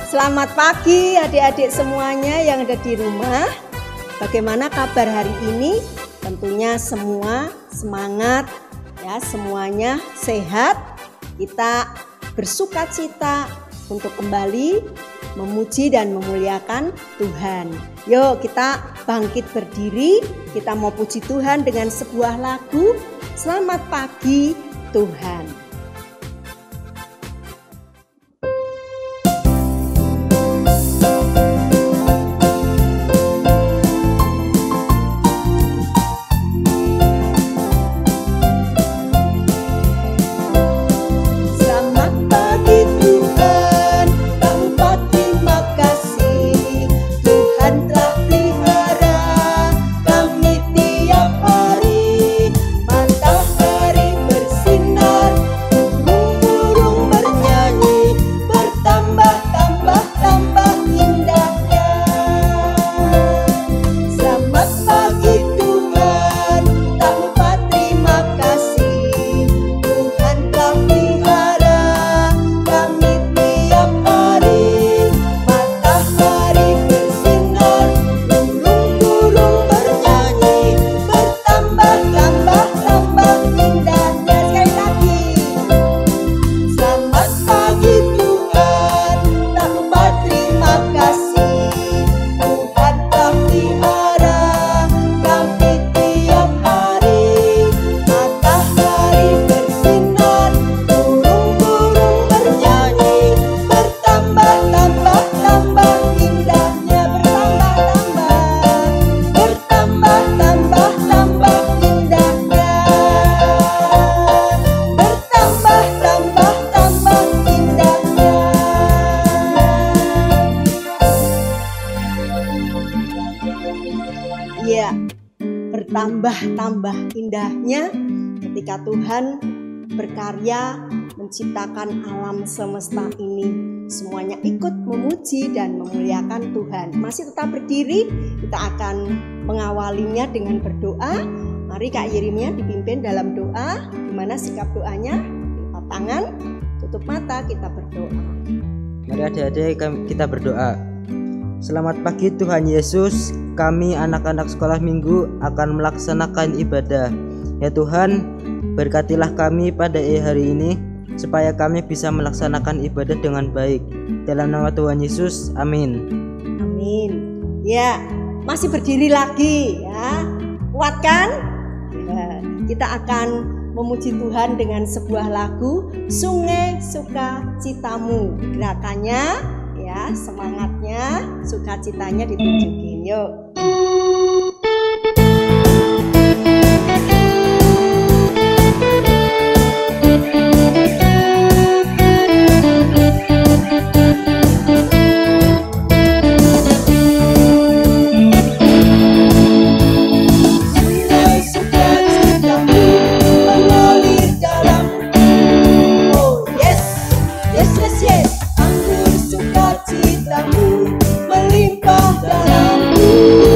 Selamat pagi adik-adik semuanya yang ada di rumah. Bagaimana kabar hari ini? Tentunya semua semangat ya, semuanya sehat. Kita bersukacita untuk kembali memuji dan memuliakan Tuhan. Yuk kita bangkit berdiri, kita mau puji Tuhan dengan sebuah lagu. Selamat pagi Tuhan. Ya, bertambah-tambah indahnya ketika Tuhan berkarya menciptakan alam semesta ini. Semuanya ikut memuji dan memuliakan Tuhan. Masih tetap berdiri, kita akan mengawalinya dengan berdoa. Mari Kak Yeremia dipimpin dalam doa. Gimana sikap doanya? Lipat tangan, tutup mata, kita berdoa. Mari adik-adik kita berdoa. Selamat pagi Tuhan Yesus, kami anak-anak sekolah minggu akan melaksanakan ibadah. Ya Tuhan, berkatilah kami pada hari ini, supaya kami bisa melaksanakan ibadah dengan baik. Dalam nama Tuhan Yesus, amin. Amin. Ya, masih berdiri lagi ya. Kuat kan? Ya, kita akan memuji Tuhan dengan sebuah lagu, Sungai Sukacitamu. Gerakannya ya, semangatnya, sukacitanya ditunjukin. Yuk. Anggur sukacitamu melimpah dalamku.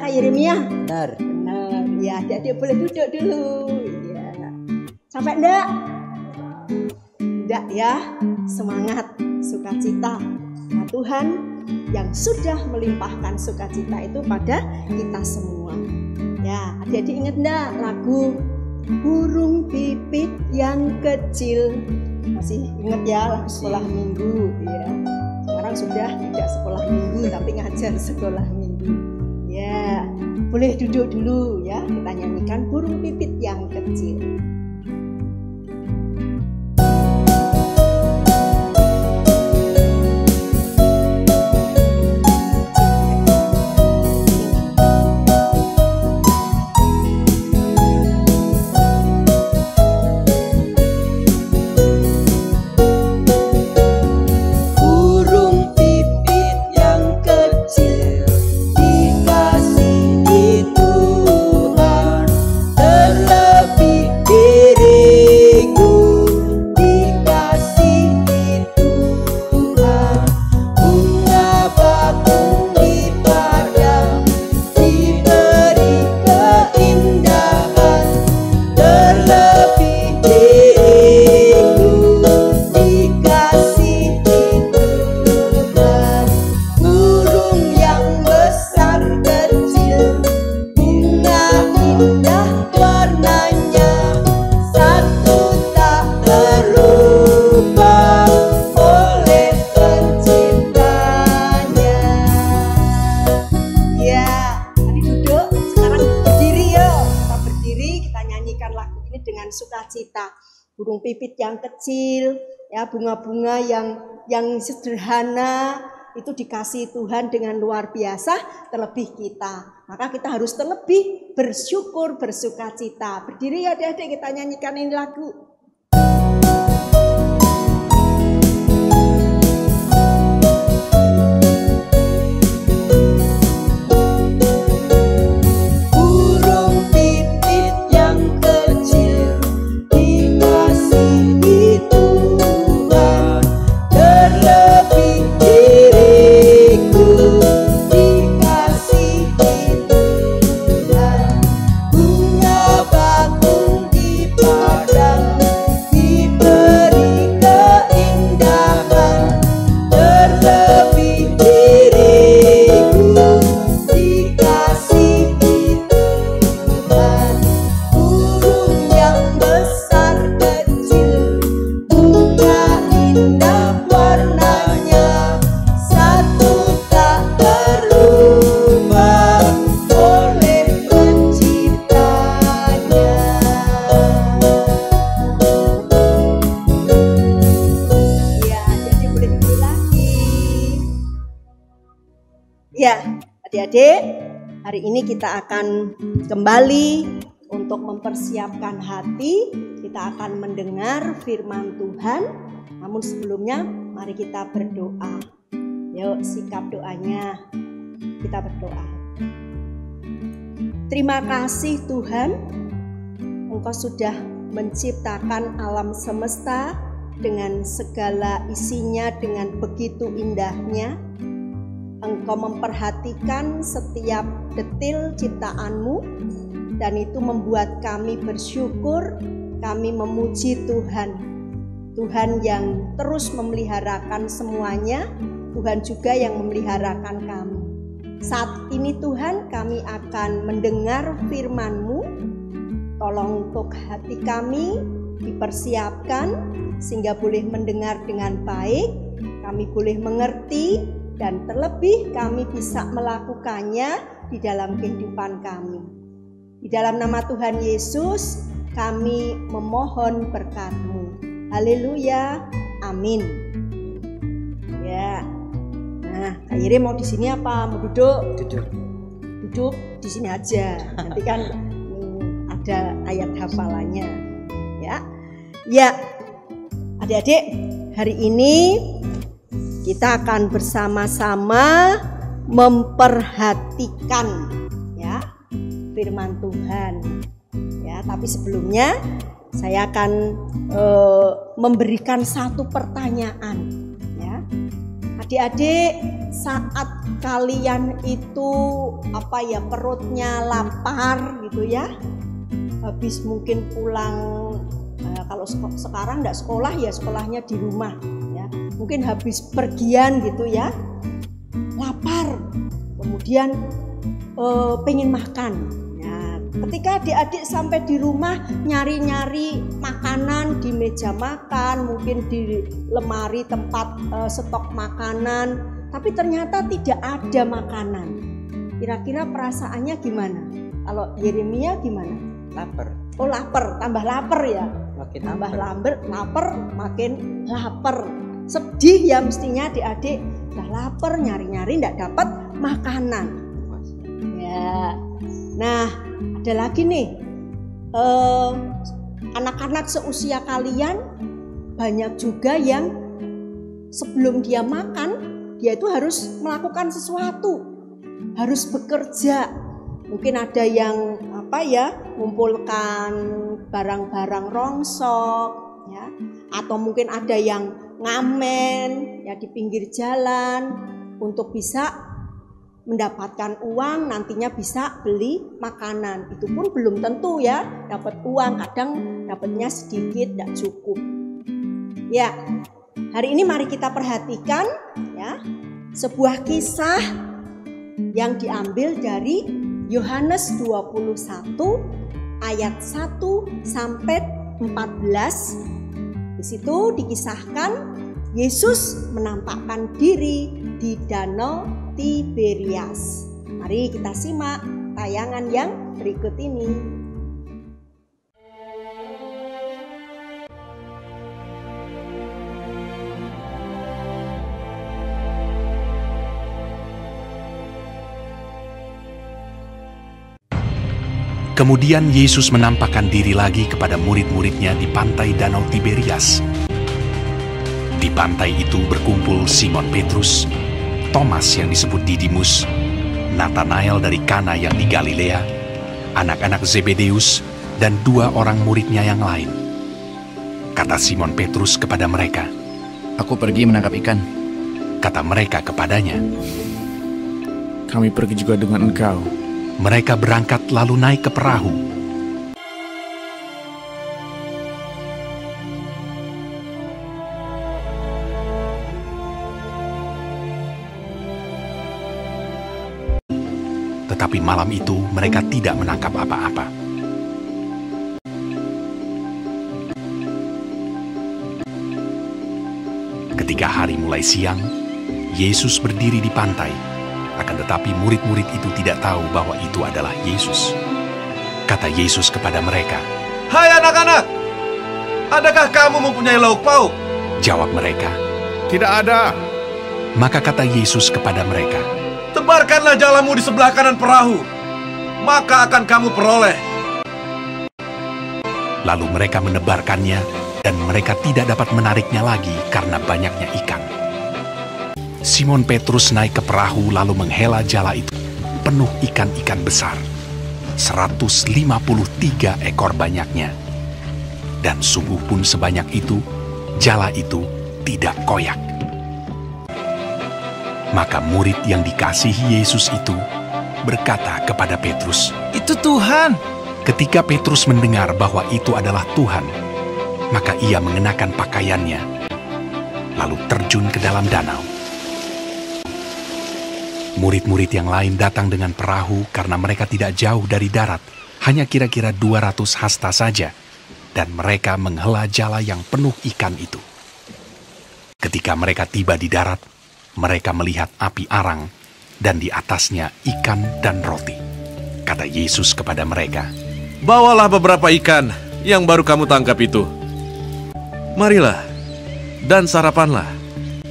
enggak Kak Yeremia? Benar. Benar. Ya, adik-adik boleh duduk dulu. Ya. Sampai enggak? Enggak ya. Semangat, sukacita. Nah, Tuhan yang sudah melimpahkan sukacita itu pada kita semua. Ya, adik-adik ingat enggak lagu Burung Pipit yang Kecil? Masih ingat ya lagu sekolah minggu ya. Sekarang sudah tidak sekolah minggu tapi ngajar sekolah minggu. Ya, boleh duduk dulu ya. Kita nyanyikan Burung Pipit yang Kecil. Sukacita, burung pipit yang kecil, ya bunga-bunga yang sederhana itu dikasih Tuhan dengan luar biasa, terlebih kita. Maka kita harus terlebih bersyukur, bersukacita. Berdiri ya adik-adik, kita nyanyikan ini lagu. Ya, adik-adik, hari ini kita akan kembali untuk mempersiapkan hati. Kita akan mendengar firman Tuhan. Namun sebelumnya, mari kita berdoa. Yuk, sikap doanya. Kita berdoa. Terima kasih Tuhan, Engkau sudah menciptakan alam semesta dengan segala isinya, dengan begitu indahnya. Engkau memperhatikan setiap detil ciptaan-Mu, dan itu membuat kami bersyukur, kami memuji Tuhan. Tuhan yang terus memeliharakan semuanya, Tuhan juga yang memeliharakan kami. Saat ini Tuhan, kami akan mendengar firman-Mu. Tolong untuk hati kami dipersiapkan sehingga boleh mendengar dengan baik, kami boleh mengerti, dan terlebih kami bisa melakukannya di dalam kehidupan kami. Di dalam nama Tuhan Yesus kami memohon berkat-Mu. Haleluya, amin. Ya, nah Kak Ire mau di sini apa? Mau duduk? Duduk di sini aja. Nanti kan ada ayat hafalannya. Ya, adik-adik, hari ini kita akan bersama-sama memperhatikan ya firman Tuhan. Ya, tapi sebelumnya saya akan memberikan satu pertanyaan. Ya, adik-adik saat kalian itu perutnya lapar gitu ya, habis mungkin pulang, kalau sekarang enggak sekolah ya sekolahnya di rumah ya, mungkin habis pergian gitu ya, lapar, kemudian pengen makan. Nah, ketika adik-adik sampai di rumah nyari-nyari makanan di meja makan, mungkin di lemari tempat stok makanan, tapi ternyata tidak ada makanan. Kira-kira perasaannya gimana? Kalau Yeremia gimana? Lapar. Oh, lapar, tambah lapar ya. Makin Tambah lapar, makin lapar. Sedih ya mestinya adik-adik, udah lapar nyari-nyari enggak dapat makanan. Ya. Nah, ada lagi nih. Anak-anak seusia kalian banyak juga yang sebelum dia makan, dia itu harus melakukan sesuatu, harus bekerja. Mungkin ada yang mengumpulkan barang-barang rongsok ya, atau mungkin ada yang ngamen ya di pinggir jalan untuk bisa mendapatkan uang, nantinya bisa beli makanan. Itu pun belum tentu ya dapat uang, kadang dapatnya sedikit, tidak cukup. Ya, hari ini mari kita perhatikan ya sebuah kisah yang diambil dari Yohanes 21 ayat 1 sampai 14. Di situ dikisahkan Yesus menampakkan diri di Danau Tiberias. Mari kita simak tayangan yang berikut ini. Kemudian Yesus menampakkan diri lagi kepada murid-muridnya di pantai Danau Tiberias. Di pantai itu berkumpul Simon Petrus, Thomas yang disebut Didimus, Natanael dari Kana yang di Galilea, anak-anak Zebedeus, dan 2 orang muridnya yang lain. Kata Simon Petrus kepada mereka, "Aku pergi menangkap ikan." Kata mereka kepadanya, "Kami pergi juga dengan engkau." Mereka berangkat lalu naik ke perahu. Tetapi malam itu mereka tidak menangkap apa-apa. Ketika hari mulai siang, Yesus berdiri di pantai. Akan tetapi murid-murid itu tidak tahu bahwa itu adalah Yesus. Kata Yesus kepada mereka, "Hai anak-anak, adakah kamu mempunyai lauk pauk?" Jawab mereka, "Tidak ada." Maka kata Yesus kepada mereka, "Tebarkanlah jalamu di sebelah kanan perahu, maka akan kamu peroleh." Lalu mereka menebarkannya, dan mereka tidak dapat menariknya lagi karena banyaknya ikan. Simon Petrus naik ke perahu lalu menghela jala itu, penuh ikan-ikan besar, 153 ekor banyaknya. Dan sungguh pun sebanyak itu, jala itu tidak koyak. Maka murid yang dikasihi Yesus itu berkata kepada Petrus, "Itu Tuhan." Ketika Petrus mendengar bahwa itu adalah Tuhan, maka ia mengenakan pakaiannya, lalu terjun ke dalam danau. Murid-murid yang lain datang dengan perahu karena mereka tidak jauh dari darat, hanya kira-kira 200 hasta saja, dan mereka menghela jala yang penuh ikan itu. Ketika mereka tiba di darat, mereka melihat api arang, dan di atasnya ikan dan roti. Kata Yesus kepada mereka, "Bawalah beberapa ikan yang baru kamu tangkap itu. Marilah, dan sarapanlah."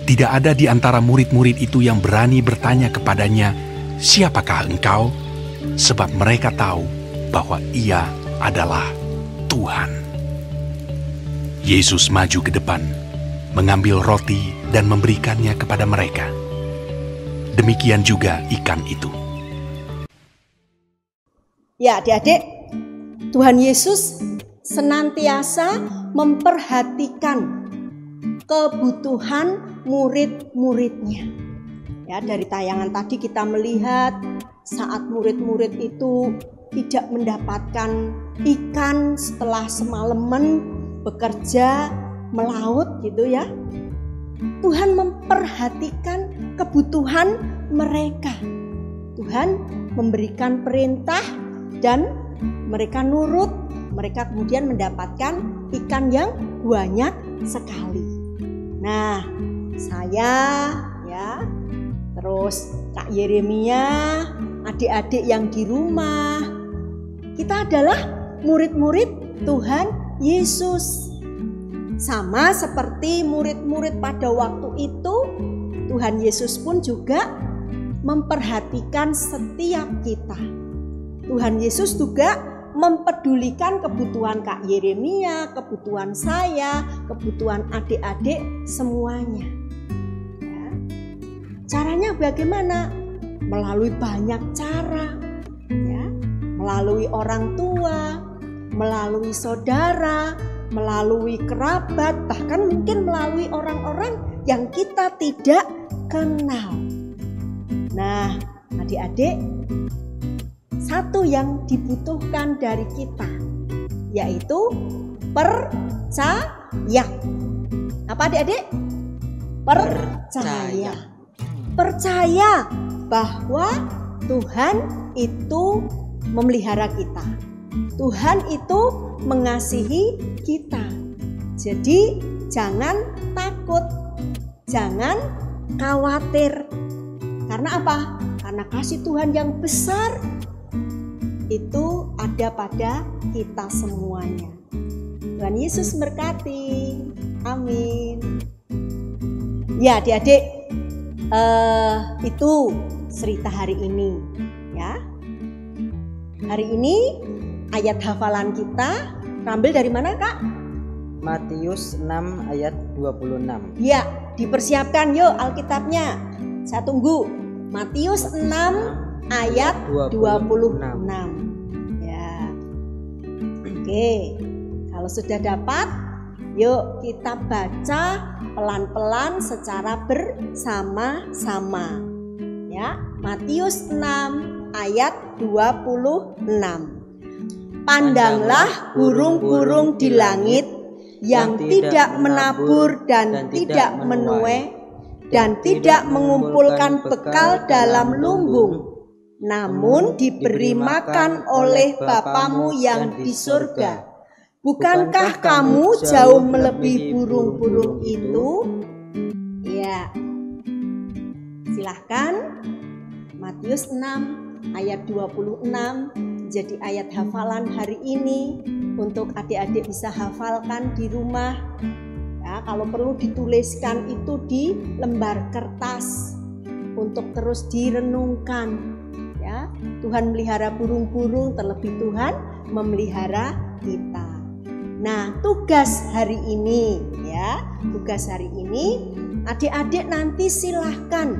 Tidak ada di antara murid-murid itu yang berani bertanya kepadanya, "Siapakah engkau?" Sebab mereka tahu bahwa ia adalah Tuhan. Yesus maju ke depan, mengambil roti dan memberikannya kepada mereka. Demikian juga ikan itu. Ya adik-adik, Tuhan Yesus senantiasa memperhatikan kebutuhan murid-muridnya. Ya, dari tayangan tadi kita melihat saat murid-murid itu tidak mendapatkan ikan setelah semalaman bekerja melaut gitu ya. Tuhan memperhatikan kebutuhan mereka. Tuhan memberikan perintah dan mereka nurut. Mereka kemudian mendapatkan ikan yang banyak sekali. Nah, saya ya, terus Kak Yeremia, adik-adik yang di rumah, kita adalah murid-murid Tuhan Yesus. Sama seperti murid-murid pada waktu itu, Tuhan Yesus pun juga memperhatikan setiap kita. Tuhan Yesus juga mempedulikan kebutuhan Kak Yeremia, kebutuhan saya, kebutuhan adik-adik semuanya. Ya. Caranya bagaimana? Melalui banyak cara, ya. Melalui orang tua, melalui saudara, melalui kerabat, bahkan mungkin melalui orang-orang yang kita tidak kenal. Nah, adik-adik, satu yang dibutuhkan dari kita yaitu percaya. Apa adik-adik? Percaya. Percaya bahwa Tuhan itu memelihara kita. Tuhan itu mengasihi kita. Jadi jangan takut, jangan khawatir. Karena apa? Karena kasih Tuhan yang besar itu ada pada kita semuanya. Tuhan Yesus berkati. Amin. Ya adik-adik, itu cerita hari ini ya. Hari ini ayat hafalan kita ambil dari mana Kak? Matius 6 ayat 26. Ya, dipersiapkan yuk Alkitabnya. Saya tunggu. Matius 6 ayat 26. Ya. Oke. Kalau sudah dapat, yuk kita baca pelan-pelan secara bersama-sama. Ya, Matius 6 ayat 26. Pandanglah burung-burung di langit yang tidak menabur dan tidak menuai dan tidak mengumpulkan bekal dalam lumbung, namun diberi makan oleh Bapamu yang di surga. Bukankah kamu jauh melebihi burung-burung itu? Ya. Silahkan. Matius 6 ayat 26 jadi ayat hafalan hari ini untuk adik-adik bisa hafalkan di rumah. Ya, kalau perlu dituliskan itu di lembar kertas untuk terus direnungkan. Ya, Tuhan melihara burung-burung, terlebih Tuhan memelihara kita. Nah, tugas hari ini ya, tugas hari ini adik-adik nanti silahkan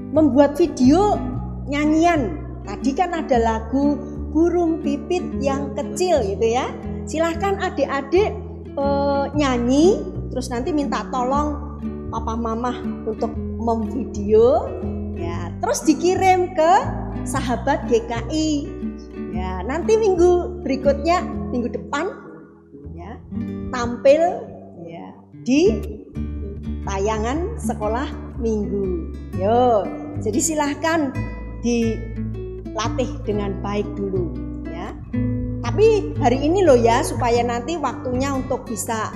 membuat video nyanyian. Tadi kan ada lagu burung pipit yang kecil gitu ya. Silahkan adik-adik nyanyi, terus nanti minta tolong papa mama untuk memvideo ya, terus dikirim ke sahabat GKI ya. Nanti minggu berikutnya, minggu depan ya, tampil ya di tayangan sekolah minggu. Yo, jadi silahkan dilatih dengan baik dulu ya. Tapi hari ini loh ya, supaya nanti waktunya untuk bisa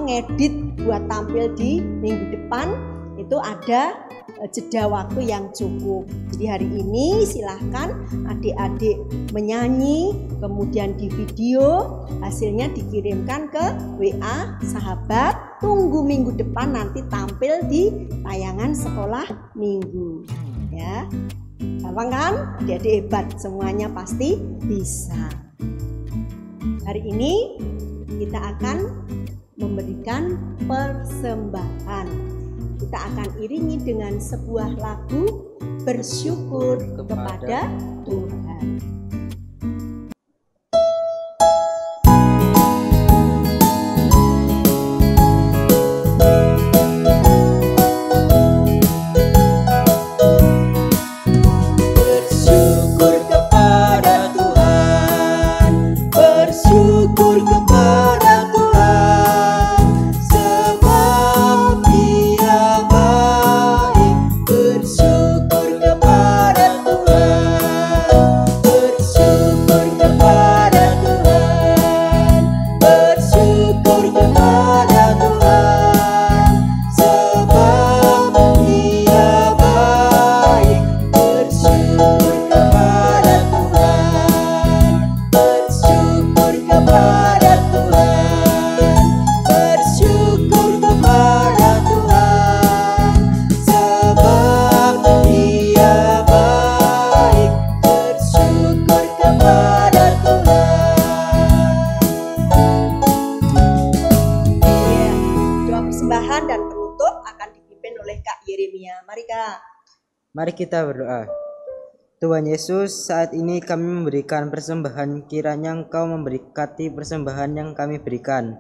ngedit buat tampil di minggu depan itu ada jeda waktu yang cukup. Jadi hari ini silahkan adik-adik menyanyi, kemudian di video, hasilnya dikirimkan ke WA sahabat. Tunggu minggu depan nanti tampil di tayangan sekolah minggu ya. Gampang kan? Adik-adik hebat, semuanya pasti bisa. Hari ini kita akan memberikan persembahan. Kita akan iringi dengan sebuah lagu bersyukur kepada Tuhan. kita. Mari kita berdoa. Tuhan Yesus, saat ini kami memberikan persembahan, kiranya Engkau memberkati persembahan yang kami berikan.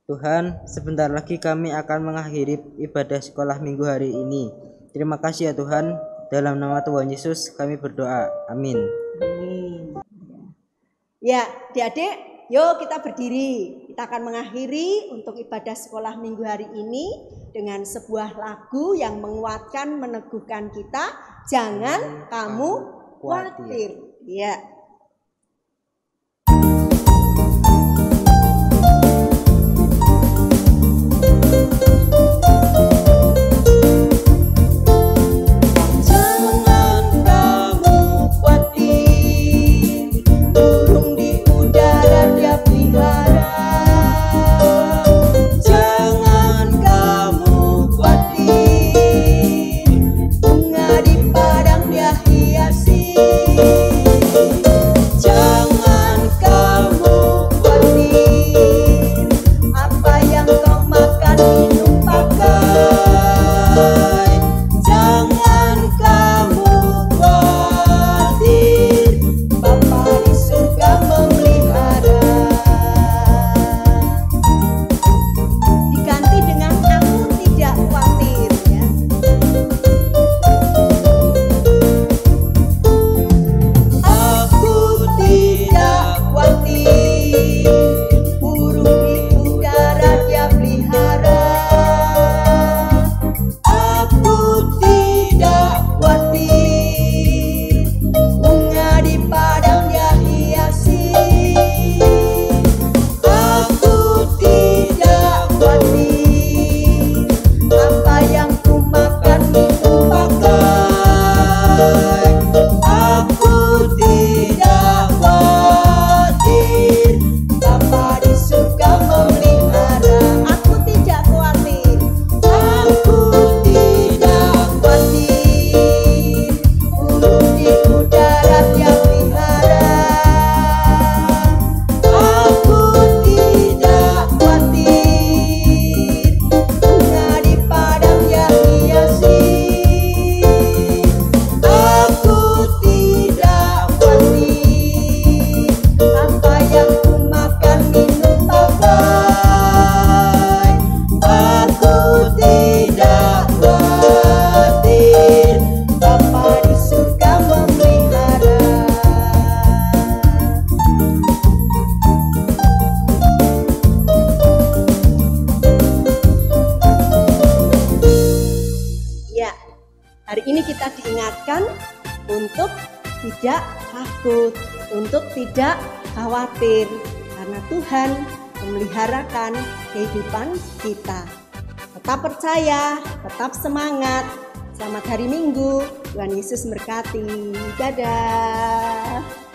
Tuhan, sebentar lagi kami akan mengakhiri ibadah sekolah minggu hari ini. Terima kasih ya Tuhan, dalam nama Tuhan Yesus kami berdoa. Amin. Amin. Ya, adik-adik, yuk kita berdiri. Kita akan mengakhiri untuk ibadah sekolah minggu hari ini dengan sebuah lagu yang menguatkan, meneguhkan kita. Jangan kamu khawatir. Ya. Kita diingatkan untuk tidak takut, untuk tidak khawatir, karena Tuhan memeliharakan kehidupan kita. Tetap percaya, tetap semangat. Selamat hari Minggu, Tuhan Yesus memberkati. Dadah.